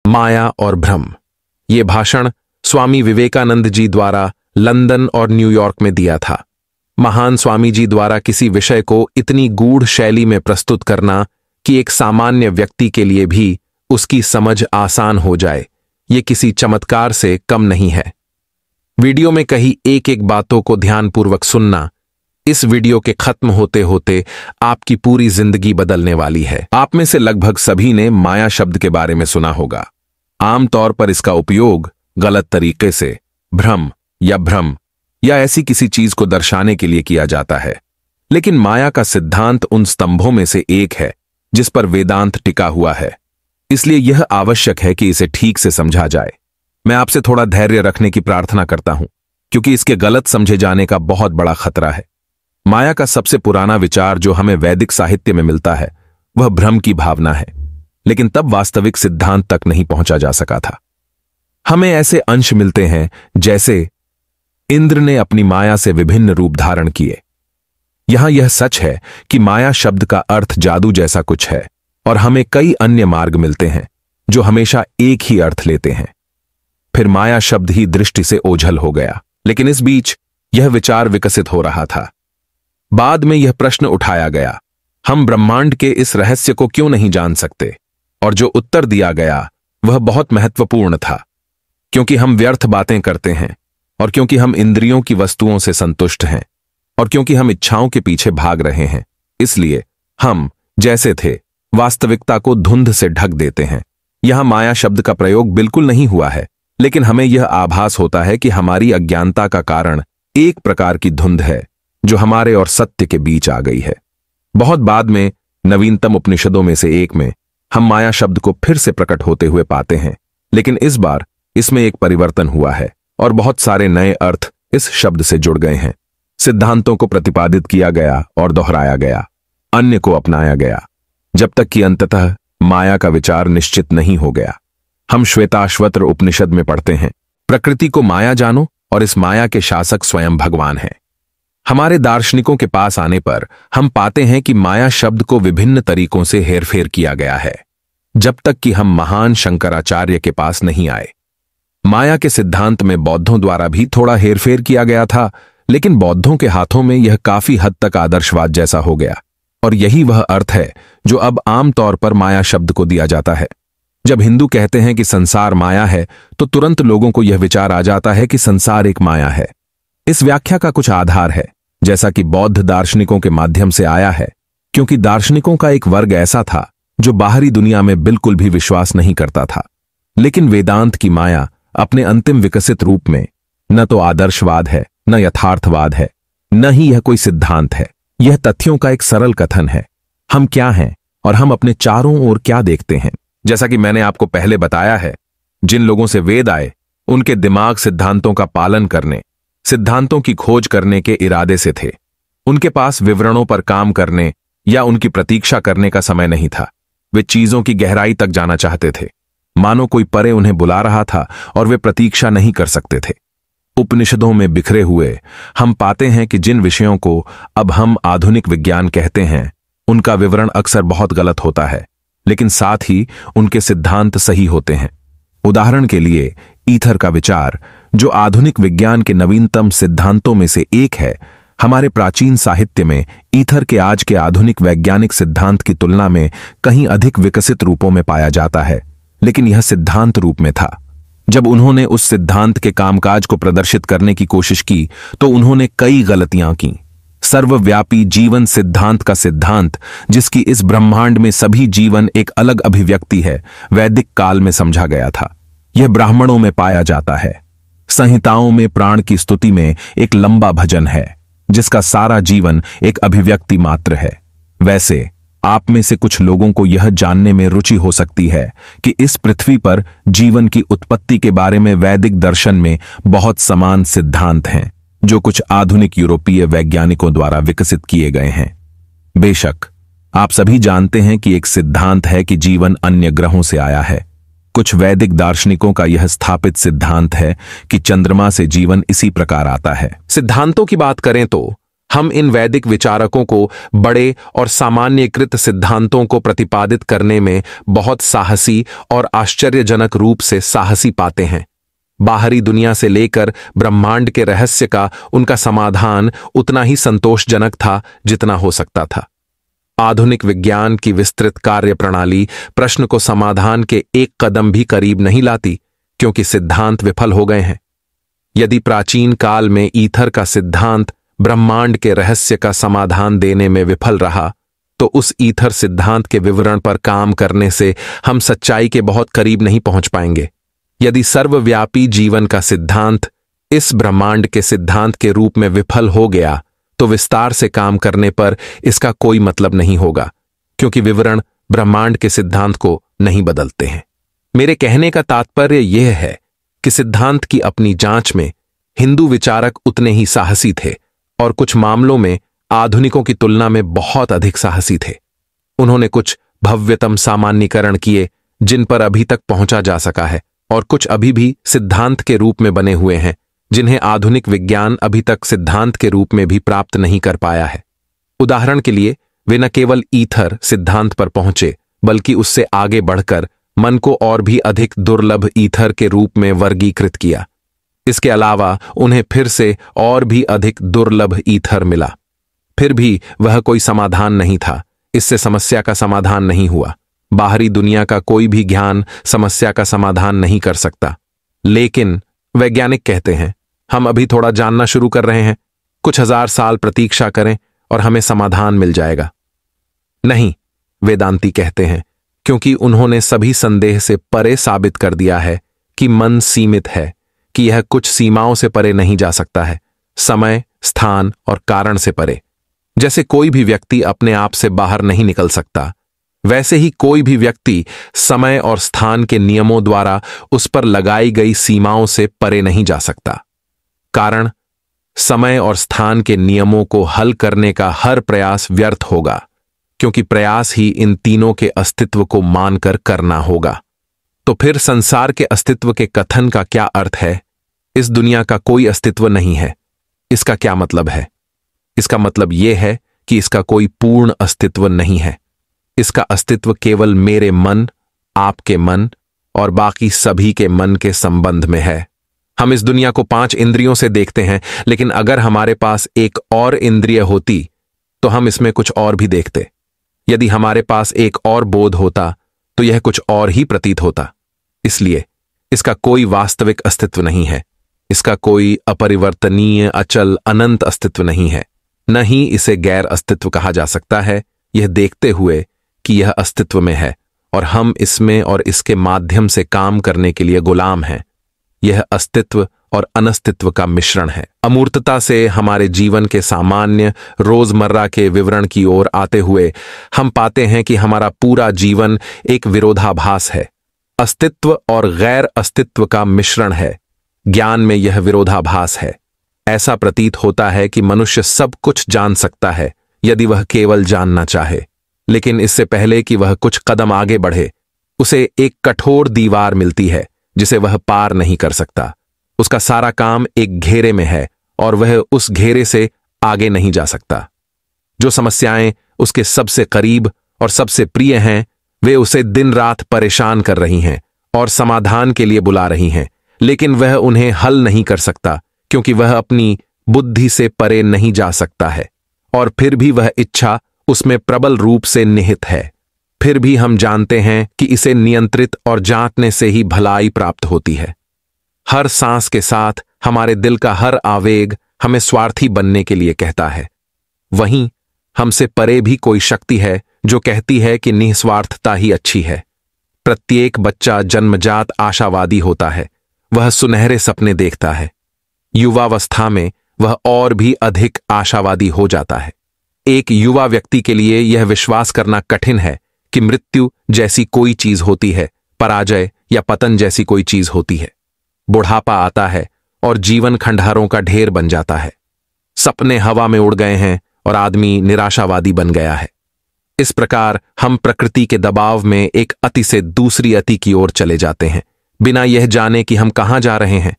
माया और भ्रम। ये भाषण स्वामी विवेकानंद जी द्वारा लंदन और न्यूयॉर्क में दिया था। महान स्वामी जी द्वारा किसी विषय को इतनी गूढ़ शैली में प्रस्तुत करना कि एक सामान्य व्यक्ति के लिए भी उसकी समझ आसान हो जाए, ये किसी चमत्कार से कम नहीं है। वीडियो में कही एक एक बातों को ध्यानपूर्वक सुनना इस वीडियो के खत्म होते होते आपकी पूरी जिंदगी बदलने वाली है। आप में से लगभग सभी ने माया शब्द के बारे में सुना होगा। आमतौर पर इसका उपयोग गलत तरीके से भ्रम या ऐसी किसी चीज को दर्शाने के लिए किया जाता है। लेकिन माया का सिद्धांत उन स्तंभों में से एक है जिस पर वेदांत टिका हुआ है, इसलिए यह आवश्यक है कि इसे ठीक से समझा जाए। मैं आपसे थोड़ा धैर्य रखने की प्रार्थना करता हूं, क्योंकि इसके गलत समझे जाने का बहुत बड़ा खतरा है। माया का सबसे पुराना विचार जो हमें वैदिक साहित्य में मिलता है वह भ्रम की भावना है, लेकिन तब वास्तविक सिद्धांत तक नहीं पहुंचा जा सका था। हमें ऐसे अंश मिलते हैं जैसे इंद्र ने अपनी माया से विभिन्न रूप धारण किए। यहां यह सच है कि माया शब्द का अर्थ जादू जैसा कुछ है, और हमें कई अन्य मार्ग मिलते हैं जो हमेशा एक ही अर्थ लेते हैं। फिर माया शब्द ही दृष्टि से ओझल हो गया, लेकिन इस बीच यह विचार विकसित हो रहा था। बाद में यह प्रश्न उठाया गया, हम ब्रह्मांड के इस रहस्य को क्यों नहीं जान सकते? और जो उत्तर दिया गया वह बहुत महत्वपूर्ण था, क्योंकि हम व्यर्थ बातें करते हैं, और क्योंकि हम इंद्रियों की वस्तुओं से संतुष्ट हैं, और क्योंकि हम इच्छाओं के पीछे भाग रहे हैं, इसलिए हम जैसे थे वास्तविकता को धुंध से ढक देते हैं। यहां माया शब्द का प्रयोग बिल्कुल नहीं हुआ है, लेकिन हमें यह आभास होता है कि हमारी अज्ञानता का कारण एक प्रकार की धुंध है जो हमारे और सत्य के बीच आ गई है। बहुत बाद में नवीनतम उपनिषदों में से एक में हम माया शब्द को फिर से प्रकट होते हुए पाते हैं, लेकिन इस बार इसमें एक परिवर्तन हुआ है और बहुत सारे नए अर्थ इस शब्द से जुड़ गए हैं। सिद्धांतों को प्रतिपादित किया गया और दोहराया गया, अन्य को अपनाया गया, जब तक कि अंततः माया का विचार निश्चित नहीं हो गया। हम श्वेताश्वत्र उपनिषद में पढ़ते हैं, प्रकृति को माया जानो और इस माया के शासक स्वयं भगवान हैं। हमारे दार्शनिकों के पास आने पर हम पाते हैं कि माया शब्द को विभिन्न तरीकों से हेरफेर किया गया है, जब तक कि हम महान शंकराचार्य के पास नहीं आए। माया के सिद्धांत में बौद्धों द्वारा भी थोड़ा हेरफेर किया गया था, लेकिन बौद्धों के हाथों में यह काफी हद तक आदर्शवाद जैसा हो गया, और यही वह अर्थ है जो अब आम तौर पर माया शब्द को दिया जाता है। जब हिंदू कहते हैं कि संसार माया है, तो तुरंत लोगों को यह विचार आ जाता है कि संसार एक माया है। इस व्याख्या का कुछ आधार है, जैसा कि बौद्ध दार्शनिकों के माध्यम से आया है, क्योंकि दार्शनिकों का एक वर्ग ऐसा था जो बाहरी दुनिया में बिल्कुल भी विश्वास नहीं करता था। लेकिन वेदांत की माया अपने अंतिम विकसित रूप में न तो आदर्शवाद है, न यथार्थवाद है, न ही यह कोई सिद्धांत है। यह तथ्यों का एक सरल कथन है। हम क्या हैं और हम अपने चारों ओर क्या देखते हैं। जैसा कि मैंने आपको पहले बताया है, जिन लोगों से वेद आए उनके दिमाग सिद्धांतों का पालन करने, सिद्धांतों की खोज करने के इरादे से थे। उनके पास विवरणों पर काम करने या उनकी प्रतीक्षा करने का समय नहीं था। वे चीजों की गहराई तक जाना चाहते थे, मानो कोई परे उन्हें बुला रहा था और वे प्रतीक्षा नहीं कर सकते थे। उपनिषदों में बिखरे हुए हम पाते हैं कि जिन विषयों को अब हम आधुनिक विज्ञान कहते हैं, उनका विवरण अक्सर बहुत गलत होता है, लेकिन साथ ही उनके सिद्धांत सही होते हैं। उदाहरण के लिए ईथर का विचार, जो आधुनिक विज्ञान के नवीनतम सिद्धांतों में से एक है, हमारे प्राचीन साहित्य में ईथर के आज के आधुनिक वैज्ञानिक सिद्धांत की तुलना में कहीं अधिक विकसित रूपों में पाया जाता है। लेकिन यह सिद्धांत रूप में था। जब उन्होंने उस सिद्धांत के कामकाज को प्रदर्शित करने की कोशिश की तो उन्होंने कई गलतियां की। सर्वव्यापी जीवन सिद्धांत का सिद्धांत, जिसकी इस ब्रह्मांड में सभी जीवन एक अलग अभिव्यक्ति है, वैदिक काल में समझा गया था। यह ब्राह्मणों में पाया जाता है। संहिताओं में प्राण की स्तुति में एक लंबा भजन है जिसका सारा जीवन एक अभिव्यक्ति मात्र है। वैसे आप में से कुछ लोगों को यह जानने में रुचि हो सकती है कि इस पृथ्वी पर जीवन की उत्पत्ति के बारे में वैदिक दर्शन में बहुत समान सिद्धांत हैं, जो कुछ आधुनिक यूरोपीय वैज्ञानिकों द्वारा विकसित किए गए हैं। बेशक आप सभी जानते हैं कि एक सिद्धांत है कि जीवन अन्य ग्रहों से आया है। कुछ वैदिक दार्शनिकों का यह स्थापित सिद्धांत है कि चंद्रमा से जीवन इसी प्रकार आता है। सिद्धांतों की बात करें तो हम इन वैदिक विचारकों को बड़े और सामान्यकृत सिद्धांतों को प्रतिपादित करने में बहुत साहसी और आश्चर्यजनक रूप से साहसी पाते हैं। बाहरी दुनिया से लेकर ब्रह्मांड के रहस्य का उनका समाधान उतना ही संतोषजनक था जितना हो सकता था। आधुनिक विज्ञान की विस्तृत कार्य प्रणाली प्रश्न को समाधान के एक कदम भी करीब नहीं लाती, क्योंकि सिद्धांत विफल हो गए हैं। यदि प्राचीन काल में ईथर का सिद्धांत ब्रह्मांड के रहस्य का समाधान देने में विफल रहा, तो उस ईथर सिद्धांत के विवरण पर काम करने से हम सच्चाई के बहुत करीब नहीं पहुंच पाएंगे। यदि सर्वव्यापी जीवन का सिद्धांत इस ब्रह्मांड के सिद्धांत के रूप में विफल हो गया, तो विस्तार से काम करने पर इसका कोई मतलब नहीं होगा, क्योंकि विवरण ब्रह्मांड के सिद्धांत को नहीं बदलते हैं। मेरे कहने का तात्पर्य यह है कि सिद्धांत की अपनी जांच में हिंदू विचारक उतने ही साहसी थे और कुछ मामलों में आधुनिकों की तुलना में बहुत अधिक साहसी थे। उन्होंने कुछ भव्यतम सामान्यीकरण किए जिन पर अभी तक पहुंचा जा सका है, और कुछ अभी भी सिद्धांत के रूप में बने हुए हैं जिन्हें आधुनिक विज्ञान अभी तक सिद्धांत के रूप में भी प्राप्त नहीं कर पाया है। उदाहरण के लिए, वे न केवल ईथर सिद्धांत पर पहुंचे, बल्कि उससे आगे बढ़कर मन को और भी अधिक दुर्लभ ईथर के रूप में वर्गीकृत किया। इसके अलावा उन्हें फिर से और भी अधिक दुर्लभ ईथर मिला। फिर भी वह कोई समाधान नहीं था। इससे समस्या का समाधान नहीं हुआ। बाहरी दुनिया का कोई भी ज्ञान समस्या का समाधान नहीं कर सकता। लेकिन वैज्ञानिक कहते हैं, हम अभी थोड़ा जानना शुरू कर रहे हैं, कुछ हजार साल प्रतीक्षा करें और हमें समाधान मिल जाएगा। नहीं, वेदांती कहते हैं, क्योंकि उन्होंने सभी संदेह से परे साबित कर दिया है कि मन सीमित है, कि यह कुछ सीमाओं से परे नहीं जा सकता है, समय, स्थान और कारण से परे। जैसे कोई भी व्यक्ति अपने आप से बाहर नहीं निकल सकता, वैसे ही कोई भी व्यक्ति समय और स्थान के नियमों द्वारा उस पर लगाई गई सीमाओं से परे नहीं जा सकता। कारण, समय और स्थान के नियमों को हल करने का हर प्रयास व्यर्थ होगा, क्योंकि प्रयास ही इन तीनों के अस्तित्व को मानकर करना होगा। तो फिर संसार के अस्तित्व के कथन का क्या अर्थ है? इस दुनिया का कोई अस्तित्व नहीं है। इसका क्या मतलब है? इसका मतलब यह है कि इसका कोई पूर्ण अस्तित्व नहीं है। इसका अस्तित्व केवल मेरे मन, आपके मन और बाकी सभी के मन के संबंध में है। हम इस दुनिया को 5 इंद्रियों से देखते हैं, लेकिन अगर हमारे पास एक और इंद्रिय होती तो हम इसमें कुछ और भी देखते। यदि हमारे पास एक और बोध होता तो यह कुछ और ही प्रतीत होता। इसलिए इसका कोई वास्तविक अस्तित्व नहीं है। इसका कोई अपरिवर्तनीय, अचल, अनंत अस्तित्व नहीं है। न ही इसे गैर अस्तित्व कहा जा सकता है, यह देखते हुए कि यह अस्तित्व में है और हम इसमें और इसके माध्यम से काम करने के लिए गुलाम हैं। यह अस्तित्व और अनस्तित्व का मिश्रण है। अमूर्तता से हमारे जीवन के सामान्य रोजमर्रा के विवरण की ओर आते हुए हम पाते हैं कि हमारा पूरा जीवन एक विरोधाभास है। अस्तित्व और गैर अस्तित्व का मिश्रण है। ज्ञान में यह विरोधाभास है। ऐसा प्रतीत होता है कि मनुष्य सब कुछ जान सकता है यदि वह केवल जानना चाहे, लेकिन इससे पहले कि वह कुछ कदम आगे बढ़े, उसे एक कठोर दीवार मिलती है जिसे वह पार नहीं कर सकता। उसका सारा काम एक घेरे में है और वह उस घेरे से आगे नहीं जा सकता। जो समस्याएं उसके सबसे करीब और सबसे प्रिय हैं, वे उसे दिन रात परेशान कर रही हैं और समाधान के लिए बुला रही हैं, लेकिन वह उन्हें हल नहीं कर सकता, क्योंकि वह अपनी बुद्धि से परे नहीं जा सकता है। और फिर भी वह इच्छा उसमें प्रबल रूप से निहित है। फिर भी हम जानते हैं कि इसे नियंत्रित और जांचने से ही भलाई प्राप्त होती है। हर सांस के साथ हमारे दिल का हर आवेग हमें स्वार्थी बनने के लिए कहता है। वहीं हमसे परे भी कोई शक्ति है जो कहती है कि निस्वार्थता ही अच्छी है। प्रत्येक बच्चा जन्मजात आशावादी होता है। वह सुनहरे सपने देखता है। युवावस्था में वह और भी अधिक आशावादी हो जाता है। एक युवा व्यक्ति के लिए यह विश्वास करना कठिन है कि मृत्यु जैसी कोई चीज होती है, पराजय या पतन जैसी कोई चीज होती है। बुढ़ापा आता है और जीवन खंडहरों का ढेर बन जाता है। सपने हवा में उड़ गए हैं और आदमी निराशावादी बन गया है। इस प्रकार हम प्रकृति के दबाव में एक अति से दूसरी अति की ओर चले जाते हैं, बिना यह जाने कि हम कहां जा रहे हैं।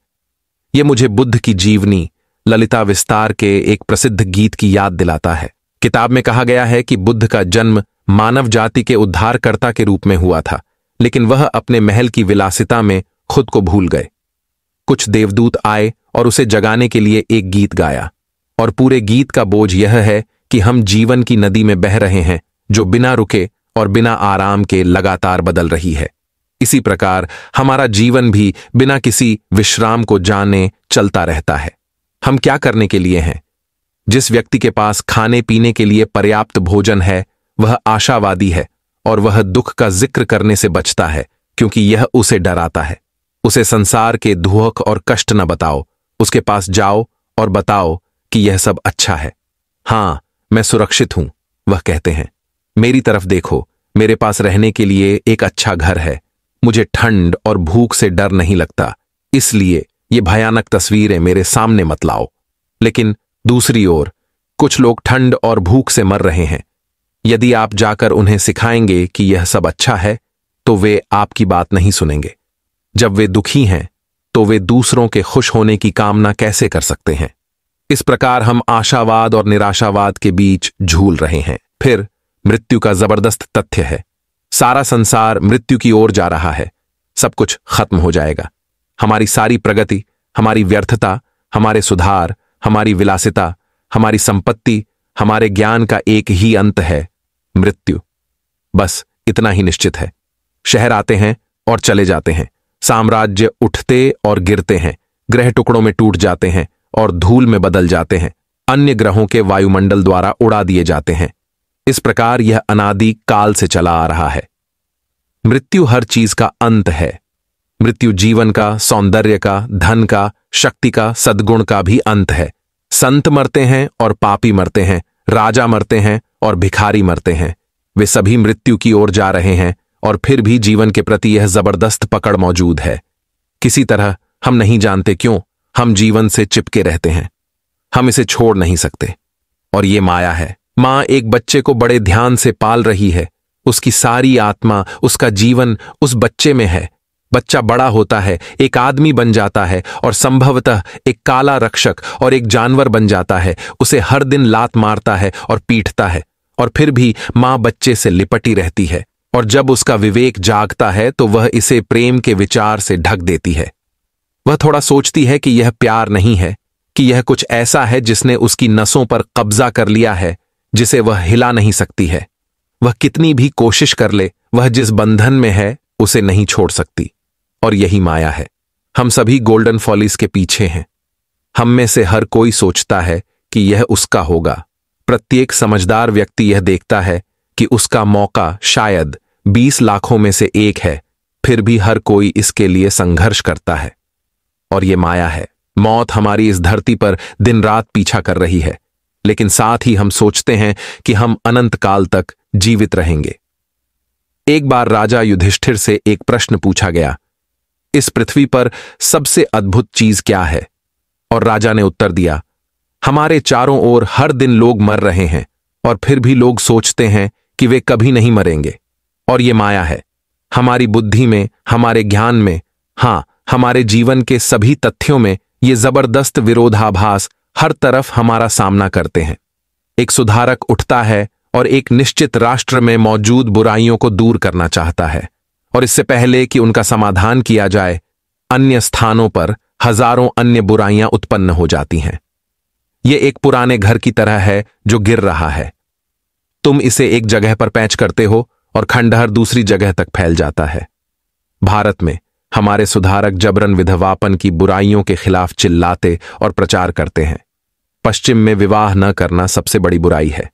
यह मुझे बुद्ध की जीवनी, ललिता विस्तार के एक प्रसिद्ध गीत की याद दिलाता है। किताब में कहा गया है कि बुद्ध का जन्म मानव जाति के उद्धारकर्ता के रूप में हुआ था, लेकिन वह अपने महल की विलासिता में खुद को भूल गए। कुछ देवदूत आए और उसे जगाने के लिए एक गीत गाया, और पूरे गीत का बोझ यह है कि हम जीवन की नदी में बह रहे हैं, जो बिना रुके और बिना आराम के लगातार बदल रही है। इसी प्रकार हमारा जीवन भी बिना किसी विश्राम को जाने चलता रहता है। हम क्या करने के लिए हैं? जिस व्यक्ति के पास खाने पीने के लिए पर्याप्त भोजन है, वह आशावादी है और वह दुख का जिक्र करने से बचता है, क्योंकि यह उसे डराता है। उसे संसार के दुख और कष्ट न बताओ, उसके पास जाओ और बताओ कि यह सब अच्छा है। हाँ, मैं सुरक्षित हूं, वह कहते हैं। मेरी तरफ देखो, मेरे पास रहने के लिए एक अच्छा घर है। मुझे ठंड और भूख से डर नहीं लगता, इसलिए ये भयानक तस्वीरें मेरे सामने मत लाओ। लेकिन दूसरी ओर कुछ लोग ठंड और भूख से मर रहे हैं। यदि आप जाकर उन्हें सिखाएंगे कि यह सब अच्छा है, तो वे आपकी बात नहीं सुनेंगे। जब वे दुखी हैं, तो वे दूसरों के खुश होने की कामना कैसे कर सकते हैं? इस प्रकार हम आशावाद और निराशावाद के बीच झूल रहे हैं। फिर मृत्यु का जबरदस्त तथ्य है। सारा संसार मृत्यु की ओर जा रहा है। सब कुछ खत्म हो जाएगा। हमारी सारी प्रगति, हमारी व्यर्थता, हमारे सुधार, हमारी विलासिता, हमारी संपत्ति, हमारे ज्ञान का एक ही अंत है, मृत्यु। बस इतना ही निश्चित है। शहर आते हैं और चले जाते हैं, साम्राज्य उठते और गिरते हैं, ग्रह टुकड़ों में टूट जाते हैं और धूल में बदल जाते हैं, अन्य ग्रहों के वायुमंडल द्वारा उड़ा दिए जाते हैं। इस प्रकार यह अनादि काल से चला आ रहा है। मृत्यु हर चीज का अंत है। मृत्यु जीवन का, सौंदर्य का, धन का, शक्ति का, सद्गुण का भी अंत है। संत मरते हैं और पापी मरते हैं, राजा मरते हैं और भिखारी मरते हैं। वे सभी मृत्यु की ओर जा रहे हैं, और फिर भी जीवन के प्रति यह जबरदस्त पकड़ मौजूद है। किसी तरह, हम नहीं जानते क्यों, हम जीवन से चिपके रहते हैं। हम इसे छोड़ नहीं सकते, और ये माया है। मां एक बच्चे को बड़े ध्यान से पाल रही है। उसकी सारी आत्मा, उसका जीवन उस बच्चे में है। बच्चा बड़ा होता है, एक आदमी बन जाता है और संभवतः एक काला रक्षक और एक जानवर बन जाता है। उसे हर दिन लात मारता है और पीटता है, और फिर भी मां बच्चे से लिपटी रहती है। और जब उसका विवेक जागता है, तो वह इसे प्रेम के विचार से ढक देती है। वह थोड़ा सोचती है कि यह प्यार नहीं है, कि यह कुछ ऐसा है जिसने उसकी नसों पर कब्जा कर लिया है, जिसे वह हिला नहीं सकती है। वह कितनी भी कोशिश कर ले, वह जिस बंधन में है उसे नहीं छोड़ सकती। और यही माया है। हम सभी गोल्डन फॉलीज के पीछे हैं। हम में से हर कोई सोचता है कि यह उसका होगा। प्रत्येक समझदार व्यक्ति यह देखता है कि उसका मौका शायद 20 लाखों में से एक है, फिर भी हर कोई इसके लिए संघर्ष करता है। और यह माया है। मौत हमारी इस धरती पर दिन रात पीछा कर रही है, लेकिन साथ ही हम सोचते हैं कि हम अनंत काल तक जीवित रहेंगे। एक बार राजा युधिष्ठिर से एक प्रश्न पूछा गया, इस पृथ्वी पर सबसे अद्भुत चीज क्या है? और राजा ने उत्तर दिया, हमारे चारों ओर हर दिन लोग मर रहे हैं, और फिर भी लोग सोचते हैं कि वे कभी नहीं मरेंगे। और ये माया है। हमारी बुद्धि में, हमारे ज्ञान में, हां, हमारे जीवन के सभी तथ्यों में ये जबरदस्त विरोधाभास हर तरफ हमारा सामना करते हैं। एक सुधारक उठता है और एक निश्चित राष्ट्र में मौजूद बुराइयों को दूर करना चाहता है, और इससे पहले कि उनका समाधान किया जाए, अन्य स्थानों पर हजारों अन्य बुराइयां उत्पन्न हो जाती हैं। यह एक पुराने घर की तरह है जो गिर रहा है। तुम इसे एक जगह पर पैच करते हो और खंडहर दूसरी जगह तक फैल जाता है। भारत में हमारे सुधारक जबरन विधवापन की बुराइयों के खिलाफ चिल्लाते और प्रचार करते हैं। पश्चिम में विवाह न करना सबसे बड़ी बुराई है।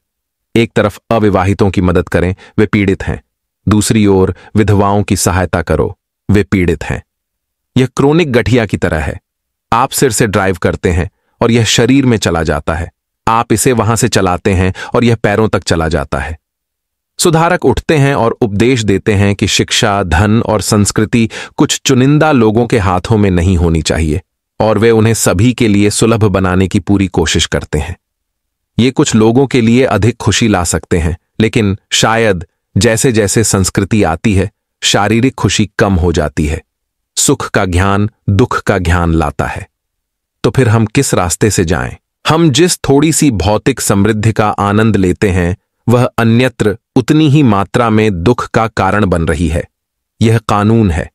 एक तरफ अविवाहितों की मदद करें, वे पीड़ित हैं। दूसरी ओर विधवाओं की सहायता करो, वे पीड़ित हैं। यह क्रोनिक गठिया की तरह है। आप सिर से ड्राइव करते हैं और यह शरीर में चला जाता है। आप इसे वहां से चलाते हैं और यह पैरों तक चला जाता है। सुधारक उठते हैं और उपदेश देते हैं कि शिक्षा, धन और संस्कृति कुछ चुनिंदा लोगों के हाथों में नहीं होनी चाहिए, और वे उन्हें सभी के लिए सुलभ बनाने की पूरी कोशिश करते हैं। ये कुछ लोगों के लिए अधिक खुशी ला सकते हैं, लेकिन शायद जैसे जैसे संस्कृति आती है, शारीरिक खुशी कम हो जाती है। सुख का ज्ञान दुख का ज्ञान लाता है। तो फिर हम किस रास्ते से जाएं? हम जिस थोड़ी सी भौतिक समृद्धि का आनंद लेते हैं वह अन्यत्र उतनी ही मात्रा में दुख का कारण बन रही है। यह कानून है।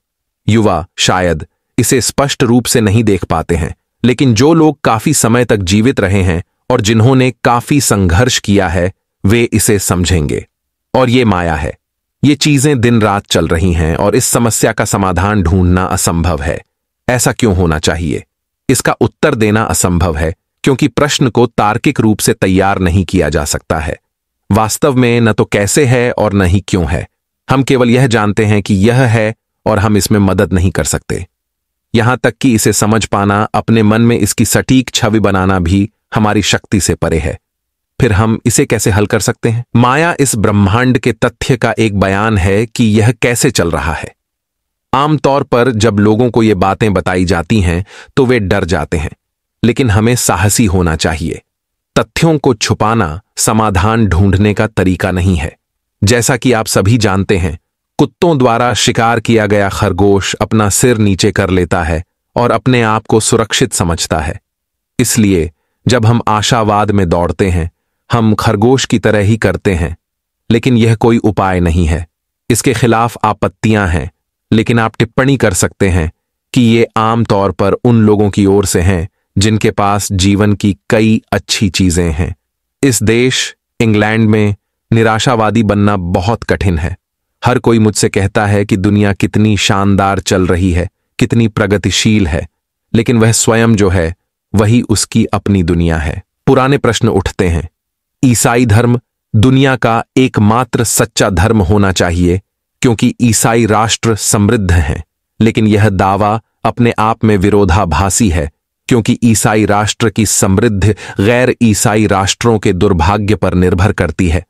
युवा शायद इसे स्पष्ट रूप से नहीं देख पाते हैं, लेकिन जो लोग काफी समय तक जीवित रहे हैं और जिन्होंने काफी संघर्ष किया है वे इसे समझेंगे। और ये माया है। ये चीजें दिन रात चल रही हैं और इस समस्या का समाधान ढूंढना असंभव है। ऐसा क्यों होना चाहिए? इसका उत्तर देना असंभव है क्योंकि प्रश्न को तार्किक रूप से तैयार नहीं किया जा सकता है। वास्तव में न तो कैसे है और न ही क्यों है। हम केवल यह जानते हैं कि यह है और हम इसमें मदद नहीं कर सकते। यहां तक कि इसे समझ पाना, अपने मन में इसकी सटीक छवि बनाना भी हमारी शक्ति से परे है। फिर हम इसे कैसे हल कर सकते हैं? माया इस ब्रह्मांड के तथ्य का एक बयान है कि यह कैसे चल रहा है। आमतौर पर जब लोगों को ये बातें बताई जाती हैं तो वे डर जाते हैं, लेकिन हमें साहसी होना चाहिए। तथ्यों को छुपाना समाधान ढूंढने का तरीका नहीं है। जैसा कि आप सभी जानते हैं, कुत्तों द्वारा शिकार किया गया खरगोश अपना सिर नीचे कर लेता है और अपने आप को सुरक्षित समझता है। इसलिए जब हम आशावाद में दौड़ते हैं, हम खरगोश की तरह ही करते हैं, लेकिन यह कोई उपाय नहीं है। इसके खिलाफ आपत्तियां हैं, लेकिन आप टिप्पणी कर सकते हैं कि ये आम तौर पर उन लोगों की ओर से हैं जिनके पास जीवन की कई अच्छी चीजें हैं। इस देश इंग्लैंड में निराशावादी बनना बहुत कठिन है। हर कोई मुझसे कहता है कि दुनिया कितनी शानदार चल रही है, कितनी प्रगतिशील है, लेकिन वह स्वयं जो है वही उसकी अपनी दुनिया है। पुराने प्रश्न उठते हैं। ईसाई धर्म दुनिया का एकमात्र सच्चा धर्म होना चाहिए क्योंकि ईसाई राष्ट्र समृद्ध हैं, लेकिन यह दावा अपने आप में विरोधाभासी है क्योंकि ईसाई राष्ट्र की समृद्धि गैर ईसाई राष्ट्रों के दुर्भाग्य पर निर्भर करती है।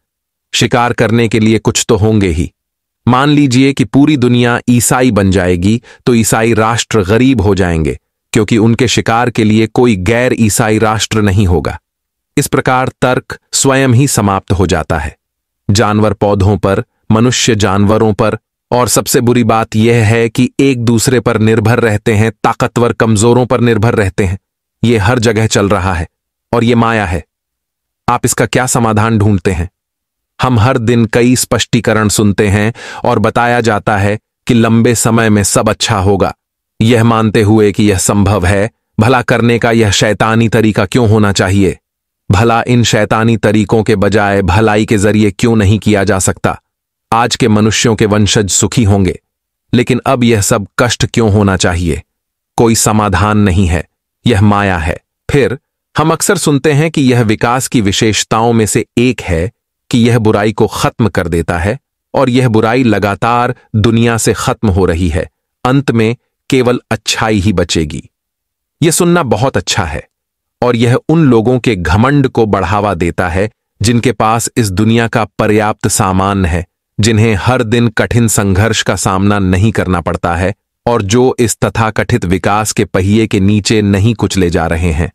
शिकार करने के लिए कुछ तो होंगे ही। मान लीजिए कि पूरी दुनिया ईसाई बन जाएगी तो ईसाई राष्ट्र गरीब हो जाएंगे क्योंकि उनके शिकार के लिए कोई गैर ईसाई राष्ट्र नहीं होगा। इस प्रकार तर्क स्वयं ही समाप्त हो जाता है। जानवर पौधों पर, मनुष्य जानवरों पर, और सबसे बुरी बात यह है कि एक दूसरे पर निर्भर रहते हैं, ताकतवर कमजोरों पर निर्भर रहते हैं। यह हर जगह चल रहा है और यह माया है। आप इसका क्या समाधान ढूंढते हैं? हम हर दिन कई स्पष्टीकरण सुनते हैं और बताया जाता है कि लंबे समय में सब अच्छा होगा। यह मानते हुए कि यह संभव है, भला करने का यह शैतानी तरीका क्यों होना चाहिए? भला इन शैतानी तरीकों के बजाय भलाई के जरिए क्यों नहीं किया जा सकता? आज के मनुष्यों के वंशज सुखी होंगे, लेकिन अब यह सब कष्ट क्यों होना चाहिए? कोई समाधान नहीं है, यह माया है। फिर हम अक्सर सुनते हैं कि यह विकास की विशेषताओं में से एक है कि यह बुराई को खत्म कर देता है और यह बुराई लगातार दुनिया से खत्म हो रही है। अंत में केवल अच्छाई ही बचेगी। यह सुनना बहुत अच्छा है और यह उन लोगों के घमंड को बढ़ावा देता है जिनके पास इस दुनिया का पर्याप्त सामान है, जिन्हें हर दिन कठिन संघर्ष का सामना नहीं करना पड़ता है और जो इस तथाकथित विकास के पहिए के नीचे नहीं कुचले जा रहे हैं।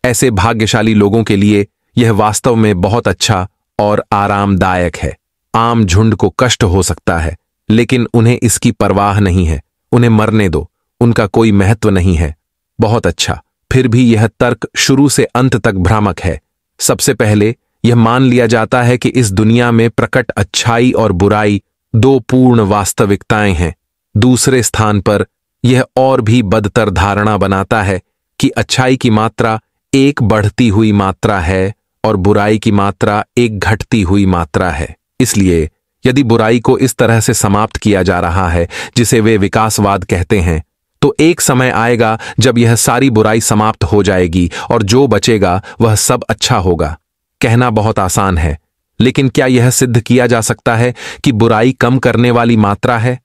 ऐसे भाग्यशाली लोगों के लिए यह वास्तव में बहुत अच्छा और आरामदायक है। आम झुंड को कष्ट हो सकता है, लेकिन उन्हें इसकी परवाह नहीं है। उन्हें मरने दो, उनका कोई महत्व नहीं है। बहुत अच्छा। फिर भी यह तर्क शुरू से अंत तक भ्रामक है। सबसे पहले यह मान लिया जाता है कि इस दुनिया में प्रकट अच्छाई और बुराई दो पूर्ण वास्तविकताएं हैं। दूसरे स्थान पर यह और भी बदतर धारणा बनाता है कि अच्छाई की मात्रा एक बढ़ती हुई मात्रा है और बुराई की मात्रा एक घटती हुई मात्रा है। इसलिए यदि बुराई को इस तरह से समाप्त किया जा रहा है जिसे वे विकासवाद कहते हैं, तो एक समय आएगा जब यह सारी बुराई समाप्त हो जाएगी और जो बचेगा वह सब अच्छा होगा। कहना बहुत आसान है, लेकिन क्या यह सिद्ध किया जा सकता है कि बुराई कम करने वाली मात्रा है?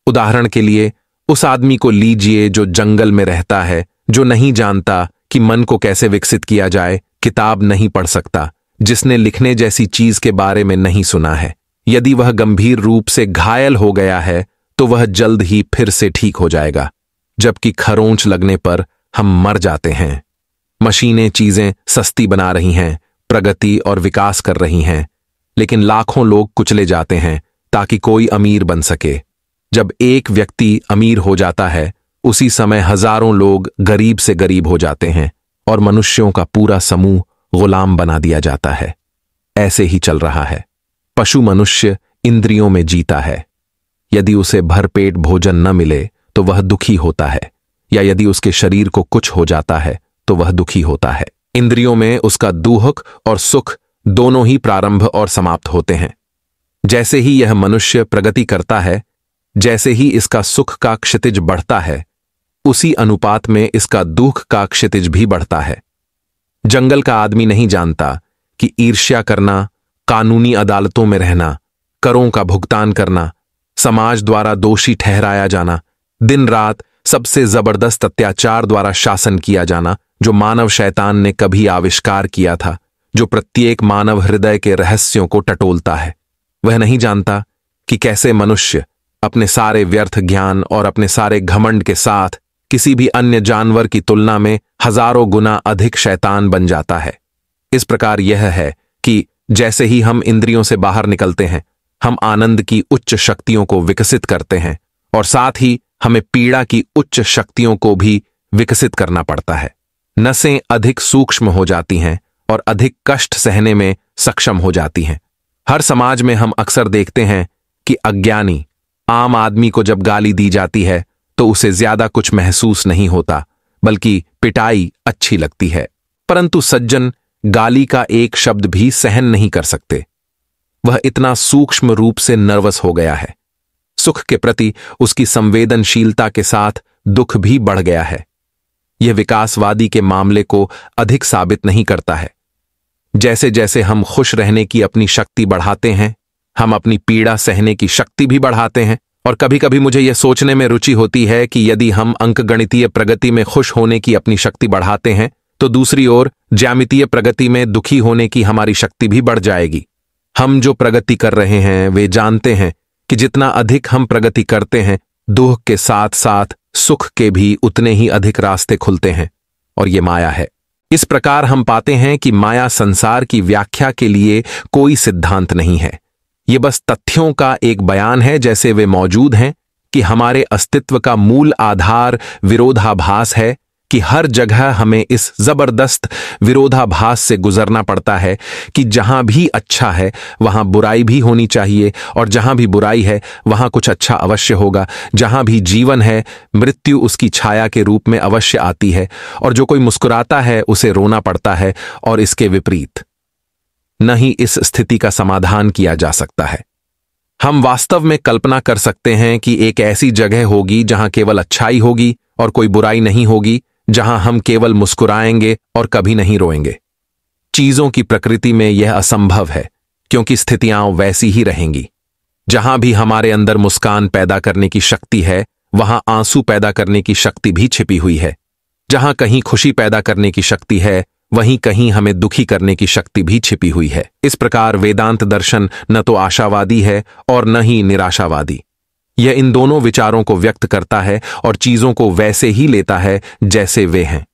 उदाहरण के लिए उस आदमी को लीजिए जो जंगल में रहता है, जो नहीं जानता कि मन को कैसे विकसित किया जाए, किताब नहीं पढ़ सकता, जिसने लिखने जैसी चीज के बारे में नहीं सुना है। यदि वह गंभीर रूप से घायल हो गया है तो वह जल्द ही फिर से ठीक हो जाएगा, जबकि खरोंच लगने पर हम मर जाते हैं। मशीनें चीजें सस्ती बना रही हैं, प्रगति और विकास कर रही हैं, लेकिन लाखों लोग कुचले जाते हैं ताकि कोई अमीर बन सके। जब एक व्यक्ति अमीर हो जाता है उसी समय हजारों लोग गरीब से गरीब हो जाते हैं और मनुष्यों का पूरा समूह गुलाम बना दिया जाता है। ऐसे ही चल रहा है। पशु मनुष्य इंद्रियों में जीता है। यदि उसे भरपेट भोजन न मिले तो वह दुखी होता है, या यदि उसके शरीर को कुछ हो जाता है तो वह दुखी होता है। इंद्रियों में उसका दुख और सुख दोनों ही प्रारंभ और समाप्त होते हैं। जैसे ही यह मनुष्य प्रगति करता है, जैसे ही इसका सुख का क्षितिज बढ़ता है, उसी अनुपात में इसका दुख का क्षितिज भी बढ़ता है। जंगल का आदमी नहीं जानता कि ईर्ष्या करना, कानूनी अदालतों में रहना, करों का भुगतान करना, समाज द्वारा दोषी ठहराया जाना, दिन रात सबसे जबरदस्त अत्याचार द्वारा शासन किया जाना, जो मानव शैतान ने कभी आविष्कार किया था, जो प्रत्येक मानव हृदय के रहस्यों को टटोलता है। वह नहीं जानता कि कैसे मनुष्य अपने सारे व्यर्थ ज्ञान और अपने सारे घमंड के साथ किसी भी अन्य जानवर की तुलना में हजारों गुना अधिक शैतान बन जाता है। इस प्रकार यह है कि जैसे ही हम इंद्रियों से बाहर निकलते हैं, हम आनंद की उच्च शक्तियों को विकसित करते हैं और साथ ही हमें पीड़ा की उच्च शक्तियों को भी विकसित करना पड़ता है। नसें अधिक सूक्ष्म हो जाती हैं और अधिक कष्ट सहने में सक्षम हो जाती हैं। हर समाज में हम अक्सर देखते हैं कि अज्ञानी आम आदमी को जब गाली दी जाती है तो उसे ज्यादा कुछ महसूस नहीं होता, बल्कि पिटाई अच्छी लगती है। परंतु सज्जन गाली का एक शब्द भी सहन नहीं कर सकते। वह इतना सूक्ष्म रूप से नर्वस हो गया है। सुख के प्रति उसकी संवेदनशीलता के साथ दुख भी बढ़ गया है। यह विकासवादी के मामले को अधिक साबित नहीं करता है। जैसे जैसे हम खुश रहने की अपनी शक्ति बढ़ाते हैं, हम अपनी पीड़ा सहने की शक्ति भी बढ़ाते हैं। और कभी कभी मुझे यह सोचने में रुचि होती है कि यदि हम अंकगणितीय प्रगति में खुश होने की अपनी शक्ति बढ़ाते हैं तो दूसरी ओर ज्यामितीय प्रगति में दुखी होने की हमारी शक्ति भी बढ़ जाएगी। हम जो प्रगति कर रहे हैं वे जानते हैं कि जितना अधिक हम प्रगति करते हैं, दुख के साथ साथ सुख के भी उतने ही अधिक रास्ते खुलते हैं, और ये माया है। इस प्रकार हम पाते हैं कि माया संसार की व्याख्या के लिए कोई सिद्धांत नहीं है। ये बस तथ्यों का एक बयान है जैसे वे मौजूद हैं, कि हमारे अस्तित्व का मूल आधार विरोधाभास है, कि हर जगह हमें इस जबरदस्त विरोधाभास से गुजरना पड़ता है कि जहां भी अच्छा है वहां बुराई भी होनी चाहिए, और जहां भी बुराई है वहां कुछ अच्छा अवश्य होगा। जहां भी जीवन है मृत्यु उसकी छाया के रूप में अवश्य आती है, और जो कोई मुस्कुराता है उसे रोना पड़ता है, और इसके विपरीत नहीं इस स्थिति का समाधान किया जा सकता है। हम वास्तव में कल्पना कर सकते हैं कि एक ऐसी जगह होगी जहां केवल अच्छाई होगी और कोई बुराई नहीं होगी, जहां हम केवल मुस्कुराएंगे और कभी नहीं रोएंगे। चीजों की प्रकृति में यह असंभव है, क्योंकि स्थितियां वैसी ही रहेंगी। जहां भी हमारे अंदर मुस्कान पैदा करने की शक्ति है, वहां आंसू पैदा करने की शक्ति भी छिपी हुई है। जहां कहीं खुशी पैदा करने की शक्ति है, वहीं कहीं हमें दुखी करने की शक्ति भी छिपी हुई है। इस प्रकार वेदांत दर्शन न तो आशावादी है और न ही निराशावादी। यह इन दोनों विचारों को व्यक्त करता है और चीजों को वैसे ही लेता है जैसे वे हैं।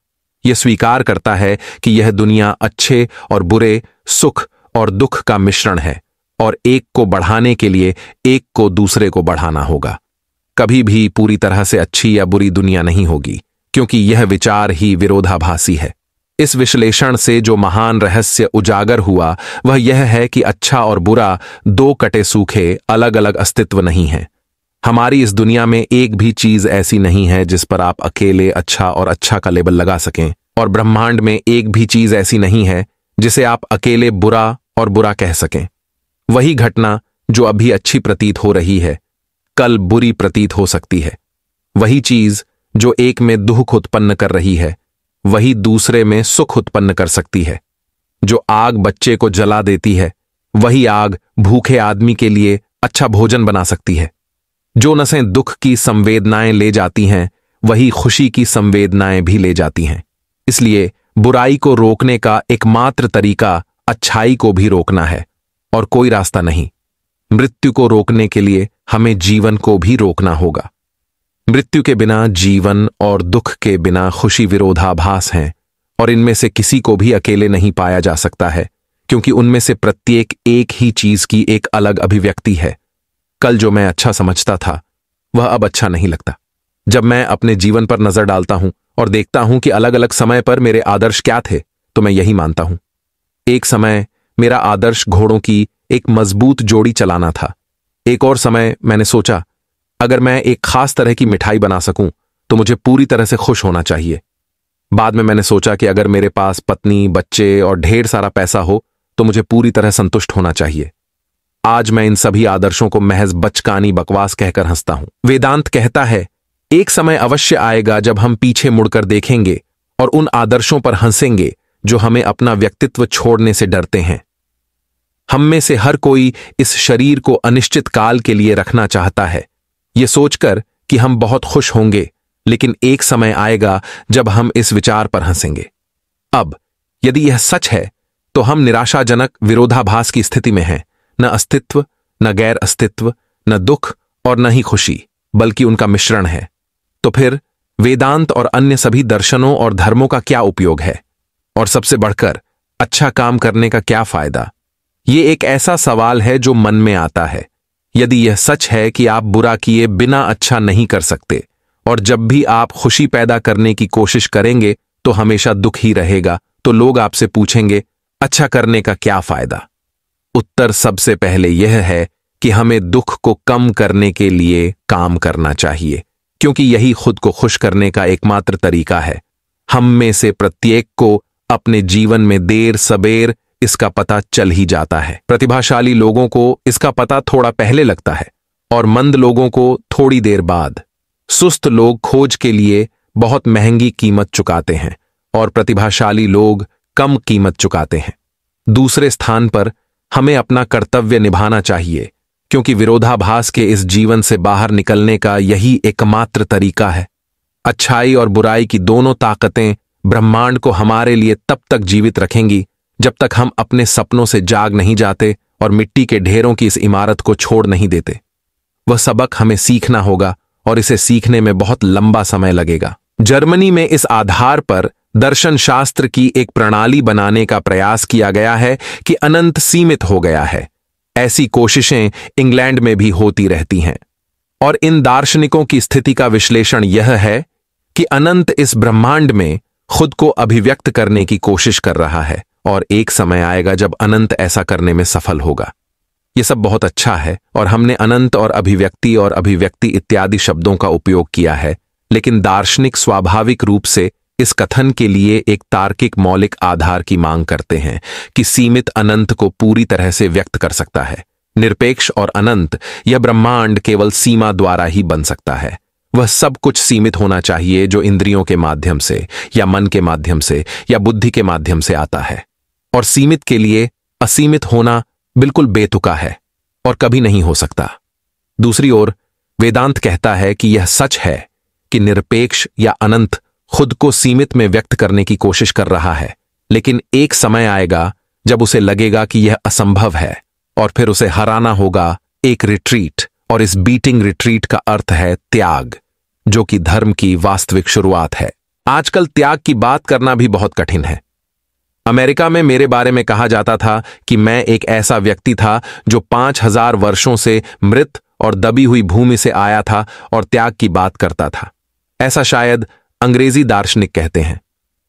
यह स्वीकार करता है कि यह दुनिया अच्छे और बुरे, सुख और दुख का मिश्रण है, और एक को बढ़ाने के लिए एक को दूसरे को बढ़ाना होगा। कभी भी पूरी तरह से अच्छी या बुरी दुनिया नहीं होगी, क्योंकि यह विचार ही विरोधाभासी है। इस विश्लेषण से जो महान रहस्य उजागर हुआ वह यह है कि अच्छा और बुरा दो कटे सूखे अलग अलग अस्तित्व नहीं है। हमारी इस दुनिया में एक भी चीज ऐसी नहीं है जिस पर आप अकेले अच्छा और अच्छा का लेबल लगा सकें, और ब्रह्मांड में एक भी चीज ऐसी नहीं है जिसे आप अकेले बुरा और बुरा कह सकें। वही घटना जो अभी अच्छी प्रतीत हो रही है, कल बुरी प्रतीत हो सकती है। वही चीज जो एक में दुख उत्पन्न कर रही है, वही दूसरे में सुख उत्पन्न कर सकती है। जो आग बच्चे को जला देती है, वही आग भूखे आदमी के लिए अच्छा भोजन बना सकती है। जो नसें दुख की संवेदनाएं ले जाती हैं, वही खुशी की संवेदनाएं भी ले जाती हैं। इसलिए बुराई को रोकने का एकमात्र तरीका अच्छाई को भी रोकना है, और कोई रास्ता नहीं। मृत्यु को रोकने के लिए हमें जीवन को भी रोकना होगा। मृत्यु के बिना जीवन और दुख के बिना खुशी विरोधाभास हैं, और इनमें से किसी को भी अकेले नहीं पाया जा सकता है, क्योंकि उनमें से प्रत्येक एक ही चीज की एक अलग अभिव्यक्ति है। कल जो मैं अच्छा समझता था वह अब अच्छा नहीं लगता। जब मैं अपने जीवन पर नजर डालता हूं और देखता हूं कि अलग अलग समय पर मेरे आदर्श क्या थे, तो मैं यही मानता हूं। एक समय मेरा आदर्श घोड़ों की एक मजबूत जोड़ी चलाना था। एक और समय मैंने सोचा, अगर मैं एक खास तरह की मिठाई बना सकूं तो मुझे पूरी तरह से खुश होना चाहिए। बाद में मैंने सोचा कि अगर मेरे पास पत्नी, बच्चे और ढेर सारा पैसा हो तो मुझे पूरी तरह संतुष्ट होना चाहिए। आज मैं इन सभी आदर्शों को महज बचकानी बकवास कहकर हंसता हूं। वेदांत कहता है, एक समय अवश्य आएगा जब हम पीछे मुड़कर देखेंगे और उन आदर्शों पर हंसेंगे जो हमें अपना व्यक्तित्व छोड़ने से डरते हैं। हम में से हर कोई इस शरीर को अनिश्चित काल के लिए रखना चाहता है, यह सोचकर कि हम बहुत खुश होंगे, लेकिन एक समय आएगा जब हम इस विचार पर हंसेंगे। अब यदि यह सच है तो हम निराशाजनक विरोधाभास की स्थिति में हैं। न अस्तित्व, न गैर अस्तित्व, न दुख और न ही खुशी, बल्कि उनका मिश्रण है। तो फिर वेदांत और अन्य सभी दर्शनों और धर्मों का क्या उपयोग है? और सबसे बढ़कर अच्छा काम करने का क्या फायदा? ये एक ऐसा सवाल है जो मन में आता है। यदि यह सच है कि आप बुरा किए बिना अच्छा नहीं कर सकते और जब भी आप खुशी पैदा करने की कोशिश करेंगे तो हमेशा दुख ही रहेगा, तो लोग आपसे पूछेंगे, अच्छा करने का क्या फायदा? उत्तर सबसे पहले यह है कि हमें दुख को कम करने के लिए काम करना चाहिए, क्योंकि यही खुद को खुश करने का एकमात्र तरीका है। हम में से प्रत्येक को अपने जीवन में देर सबेर इसका पता चल ही जाता है। प्रतिभाशाली लोगों को इसका पता थोड़ा पहले लगता है और मंद लोगों को थोड़ी देर बाद। सुस्त लोग खोज के लिए बहुत महंगी कीमत चुकाते हैं और प्रतिभाशाली लोग कम कीमत चुकाते हैं। दूसरे स्थान पर हमें अपना कर्तव्य निभाना चाहिए, क्योंकि विरोधाभास के इस जीवन से बाहर निकलने का यही एकमात्र तरीका है। अच्छाई और बुराई की दोनों ताकतें ब्रह्मांड को हमारे लिए तब तक जीवित रखेंगी जब तक हम अपने सपनों से जाग नहीं जाते और मिट्टी के ढेरों की इस इमारत को छोड़ नहीं देते। वह सबक हमें सीखना होगा और इसे सीखने में बहुत लंबा समय लगेगा। जर्मनी में इस आधार पर दर्शन शास्त्र की एक प्रणाली बनाने का प्रयास किया गया है कि अनंत सीमित हो गया है। ऐसी कोशिशें इंग्लैंड में भी होती रहती हैं और इन दार्शनिकों की स्थिति का विश्लेषण यह है कि अनंत इस ब्रह्मांड में खुद को अभिव्यक्त करने की कोशिश कर रहा है और एक समय आएगा जब अनंत ऐसा करने में सफल होगा। यह सब बहुत अच्छा है और हमने अनंत और अभिव्यक्ति इत्यादि शब्दों का उपयोग किया है, लेकिन दार्शनिक स्वाभाविक रूप से इस कथन के लिए एक तार्किक मौलिक आधार की मांग करते हैं कि सीमित अनंत को पूरी तरह से व्यक्त कर सकता है। निरपेक्ष और अनंत, यह ब्रह्मांड केवल सीमा द्वारा ही बन सकता है। वह सब कुछ सीमित होना चाहिए जो इंद्रियों के माध्यम से या मन के माध्यम से या बुद्धि के माध्यम से आता है, और सीमित के लिए असीमित होना बिल्कुल बेतुका है और कभी नहीं हो सकता। दूसरी ओर वेदांत कहता है कि यह सच है कि निरपेक्ष या अनंत खुद को सीमित में व्यक्त करने की कोशिश कर रहा है, लेकिन एक समय आएगा जब उसे लगेगा कि यह असंभव है और फिर उसे हराना होगा एक रिट्रीट, और इस बीटिंग रिट्रीट का अर्थ है त्याग, जो कि धर्म की वास्तविक शुरुआत है। आजकल त्याग की बात करना भी बहुत कठिन है। अमेरिका में मेरे बारे में कहा जाता था कि मैं एक ऐसा व्यक्ति था जो 5000 वर्षों से मृत और दबी हुई भूमि से आया था और त्याग की बात करता था। ऐसा शायद अंग्रेजी दार्शनिक कहते हैं।